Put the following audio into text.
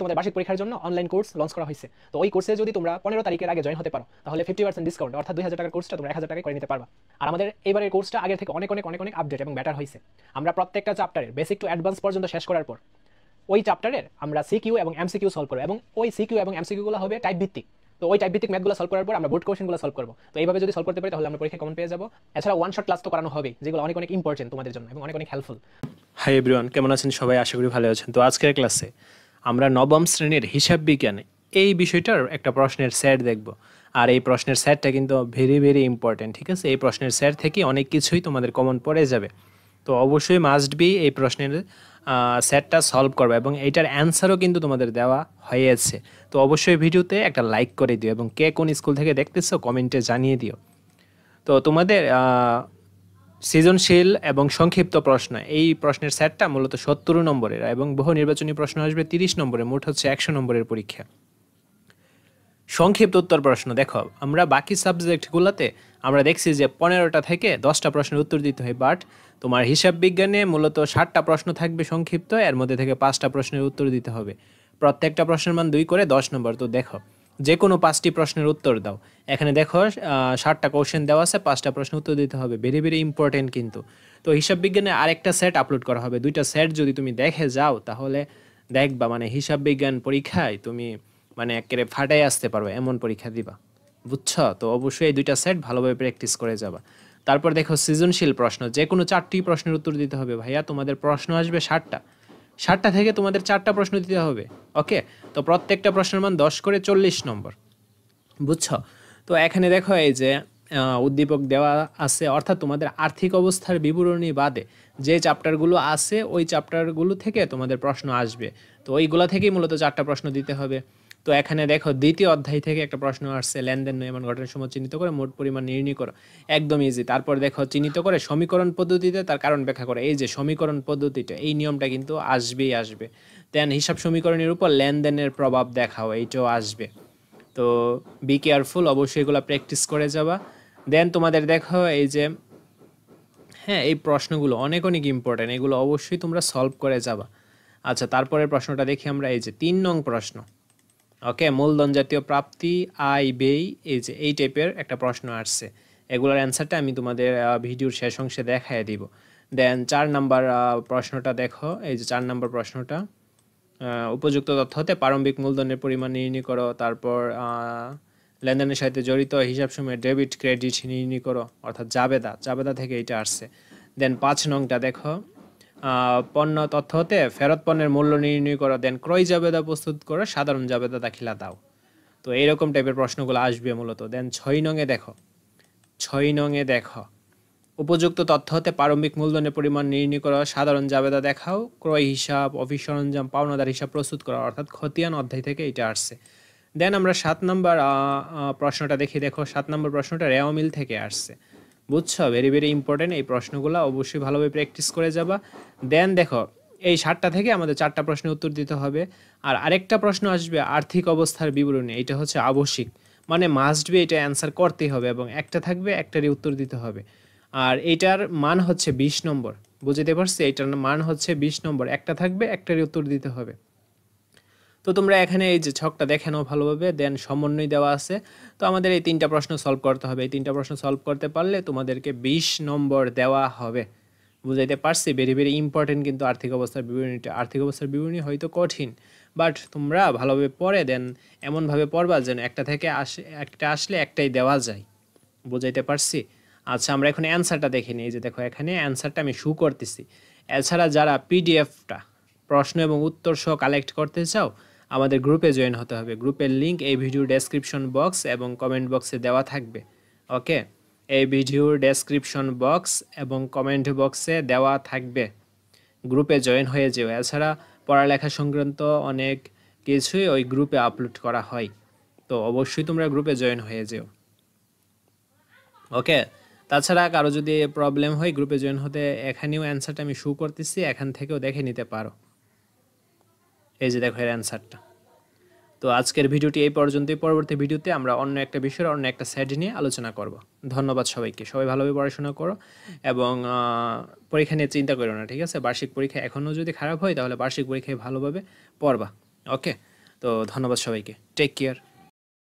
তোমাদের বার্ষিক পরীক্ষার জন্য অনলাইন কোর্স লঞ্চ করা হয়েছে। তো ওই কোর্সে যদি তোমরা 15 তারিখের আগে জয়েন হতে পারো তাহলে 50% ডিসকাউন্ট অর্থাৎ 2000 টাকার কোর্সটা তোমরা 1000 টাকায় করে নিতে পারবা। আর আমাদের এবারের কোর্সটা আগের থেকে অনেক অনেক অনেক অনেক আপডেট এবং বেটার হয়েছে। আমরা প্রত্যেকটা চ্যাপ্টারের বেসিক টু অ্যাডভান্স পর্যন্ত শেষ করার পর ওই চ্যাপ্টারের আমরা সিকিউ এবং এমসিকিউ সলভ করবো এবং ওই সিকিউ এবং এমসিকিউ গুলো হবে টাইপ ভিত্তিক। তো ওই টাইপ ভিত্তিক ম্যাথগুলো সলভ করার পর আমরা বোর্ড কোশ্চেনগুলো সলভ করবো। তো এইভাবে যদি সলভ করতে পারি তাহলে আমরা পরীক্ষা কমন পেয়ে যাবো। এছাড়া ওয়ান শট ক্লাস তো করানো হবে, যেগুলো অনেক অনেক ইম্পর্টেন্ট তোমাদের জন্য এবং অনেক অনেক হেল্পফুল। হাই এভরিওয়ান, কেমন আছেন সবাই? আশা করি ভালো আছেন। তো আজকের ক্লাসে আমরা নবম শ্রেণীর হিসাব বিজ্ঞানে এই বিষয়টার একটা প্রশ্নের সেট দেখব। আর এই প্রশ্নের সেটটা কিন্তু ভেরি ভেরি ইম্পর্টেন্ট, ঠিক আছে? এই প্রশ্নের সেট থেকে অনেক কিছুই তোমাদের কমন পড়ে যাবে। তো অবশ্যই মাস্ট বি এই প্রশ্নের সেটটা সলভ করবে এবং এইটার অ্যান্সারও কিন্তু তোমাদের দেওয়া হয়েছে। তো অবশ্যই ভিডিওতে একটা লাইক করে দিও এবং কে কোন স্কুল থেকে দেখতেছো কমেন্টে জানিয়ে দিও। তো তোমাদের সৃজনশীল এবং সংক্ষিপ্ত প্রশ্ন, এই প্রশ্নের সেটটা মূলত 70 নম্বরের এবং বহু নির্বাচনী প্রশ্ন আসবে 30 নম্বরের, মোট হচ্ছে 100 নম্বরের পরীক্ষা। সংক্ষিপ্ত উত্তর প্রশ্ন দেখো, আমরা বাকি সাবজেক্টগুলোতে আমরা দেখছি যে 15টা থেকে 10টা প্রশ্নের উত্তর দিতে হয়, বাট তোমার হিসাব বিজ্ঞানে মূলত 60টা প্রশ্ন থাকবে সংক্ষিপ্ত, এর মধ্যে থেকে 5টা প্রশ্নের উত্তর দিতে হবে। প্রত্যেকটা প্রশ্নের মান 2 করে 10 নম্বর। তো দেখো, যে কোনো 5টি প্রশ্নের উত্তর দাও। এখানে দেখো 60টা কোশ্চেন দেওয়া আছে, 5টা প্রশ্নের উত্তর দিতে হবে। ভেরি ভেরি ইম্পর্টেন্ট কিন্তু। তো হিসাব বিজ্ঞানে আরেকটা সেট আপলোড করা হবে, 2টা সেট যদি তুমি দেখে যাও তাহলে দেখবা মানে হিসাব বিজ্ঞান পরীক্ষায় তুমি মানে একেবারে ফাটাই আসতে পারবে, এমন পরীক্ষা দিবা, বুঝছো? তো অবশ্যই এই 2টা সেট ভালোভাবে প্র্যাকটিস করে যাবা। তারপর দেখো সৃজনশীল প্রশ্ন, যে কোনো 4টি প্রশ্নের উত্তর দিতে হবে। ভাইয়া তোমাদের প্রশ্ন আসবে 60টা থেকে তোমাদের 4টা প্রশ্ন দিতে হবে, ওকে? তো প্রত্যেকটা প্রশ্নের মান 10 করে 40 নম্বর, বুঝছো? তো এখানে দেখো এই যে উদ্দীপক দেওয়া আছে, অর্থাৎ তোমাদের আর্থিক অবস্থার বিবরণী বাদে যে চ্যাপ্টারগুলো আছে ওই চ্যাপ্টারগুলো থেকে তোমাদের প্রশ্ন আসবে। তো ওইগুলা থেকেই মূলত 4টা প্রশ্ন দিতে হবে। তো এখানে দেখো দ্বিতীয় অধ্যায় থেকে একটা প্রশ্ন আসছে, লেনদেন এমন ঘটনাসমূহ চিহ্নিত করে মোট পরিমাণ নির্ণয় করো। একদম ইজি। তারপর দেখো চিহ্নিত করে সমীকরণ পদ্ধতিতে তার কারণ ব্যাখ্যা করে। এই যে সমীকরণ পদ্ধতিটা, এই নিয়মটা কিন্তু আসবেই আসবে। দেন হিসাব সমীকরণের উপর লেনদেনের প্রভাব দেখাও, এইটাও আসবে। তো বি কেয়ারফুল, অবশ্যই এগুলো প্র্যাকটিস করে যাবা। দেন তোমাদের দেখো এই যে হ্যাঁ, এই প্রশ্নগুলো অনেক অনেক ইম্পর্টেন্ট, এগুলো অবশ্যই তোমরা সলভ করে যাবা। আচ্ছা, তারপরের প্রশ্নটা দেখি আমরা। এই যে 3 নং প্রশ্ন, ওকে, মূলধন জাতীয় প্রাপ্তি, আয় ব্যয়, এই যে এই টাইপের একটা প্রশ্ন আসছে। এগুলোর অ্যান্সারটা আমি তোমাদের ভিডিওর শেষ অংশে দেখায় দিব। দেন 4 নাম্বার প্রশ্নটা দেখো, এই যে 4 নাম্বার প্রশ্নটা, উপযুক্ত তথ্য হতে প্রারম্ভিক মূলধনের পরিমাণ নির্ণয় করো। তারপর লেনদেনের সাথে জড়িত হিসাব সময়ে ডেবিট ক্রেডিট নির্ণয় করো, অর্থাৎ জাবেদা থেকে এটা আসছে। দেন 5 নংটা দেখো, পণ্য তথ্য হতে ফেরত পণ্যের মূল্য নির্ণয় করো। দেন ক্রয় জাবেদা প্রস্তুত করো, সাধারণ জাবেদা দাখিলা দাও। তো এইরকম টাইপের প্রশ্নগুলো আসবে মূলত। দেন 6 নংয়ে দেখো, উপযুক্ত তথ্য হতে প্রারম্ভিক মূলধনের পরিমাণ নির্ণয় করো, সাধারণ জাবেদা দেখাও, ক্রয় হিসাব, অফিস সরঞ্জাম, পাওনাদার হিসাব প্রস্তুত করা, অর্থাৎ খতিয়ান অধ্যায় থেকে এটা আসছে। দেন আমরা 7 নম্বর প্রশ্নটা দেখি। দেখো 7 নম্বর প্রশ্নটা রেওয়া মিল থেকে আসছে, বুঝছো? ভেরি ভেরি ইম্পর্টেন্ট, এই প্রশ্নগুলো অবশ্যই ভালোভাবে প্র্যাকটিস করে যাবা। দেন দেখো এই 7টা থেকে আমাদের 4টা প্রশ্নের উত্তর দিতে হবে। আর আরেকটা প্রশ্ন আসবে আর্থিক অবস্থার বিবরণী, এটা হচ্ছে আবশ্যিক, মানে মাস্ট বি, এটা অ্যান্সার করতেই হবে এবং একটা থাকবে, একটারই উত্তর দিতে হবে। আর এইটার মান হচ্ছে 20 নম্বর, বুঝতে পারছি? এইটার মান হচ্ছে 20 নম্বর, একটা থাকবে, একটারই উত্তর দিতে হবে। তো তোমরা এখানে এই যে ছকটা দেখে নাও ভালোভাবে। দেন সমন্বয় দেওয়া আছে। তো আমাদের এই 3টা প্রশ্ন সলভ করতে হবে। এই 3টা প্রশ্ন সলভ করতে পারলে তোমাদেরকে 20 নম্বর দেওয়া হবে, বুঝাইতে পারছি? ভেরি ভেরি ইম্পর্টেন্ট কিন্তু আর্থিক অবস্থার বিবরণীটা। আর্থিক অবস্থার বিবরণী হয়তো কঠিন, বাট তোমরা ভালোভাবে পড়ে দেন এমনভাবে পড়বা যেন একটা থেকে একটা আসলে একটাই দেওয়া যায়, বুঝাইতে পারছি? আচ্ছা, আমরা এখন অ্যান্সারটা দেখে নিই। এই যে দেখো এখানে অ্যান্সারটা আমি শো করতেছি। এছাড়া যারা পিডিএফটা প্রশ্ন এবং উত্তর সহ কালেক্ট করতে চাও, আমাদের গ্রুপে জয়েন হতে হবে। গ্রুপের লিঙ্ক এই ভিডিও ডেসক্রিপশন বক্স এবং কমেন্ট বক্সে দেওয়া থাকবে, ওকে? এই ভিডিওর ডেসক্রিপশন বক্স এবং কমেন্ট বক্সে দেওয়া থাকবে, গ্রুপে জয়েন হয়ে যেও। এছাড়া পড়ালেখা সংক্রান্ত অনেক কিছুই ওই গ্রুপে আপলোড করা হয়, তো অবশ্যই তোমরা গ্রুপে জয়েন হয়ে যেও, ওকে? তাছাড়া কারো যদি প্রবলেম হয় গ্রুপে জয়েন হতে, এখানেও অ্যান্সারটা আমি শো করতেছি, এখান থেকেও দেখে নিতে পারো। এই যে দেখো এর অ্যান্সারটা। তো আজকের ভিডিওটি এই পর্যন্তই। পরবর্তী ভিডিওতে আমরা অন্য একটা বিষয়ের অন্য একটা সেট নিয়ে আলোচনা করব। ধন্যবাদ সবাইকে। সবাই ভালোভাবে পড়াশোনা করো এবং পরীক্ষা নিয়ে চিন্তা করো না, ঠিক আছে? বার্ষিক পরীক্ষা এখনও যদি খারাপ হয় তাহলে বার্ষিক পরীক্ষায় ভালোভাবে পড়বা। ওকে, তো ধন্যবাদ সবাইকে, টেক কেয়ার।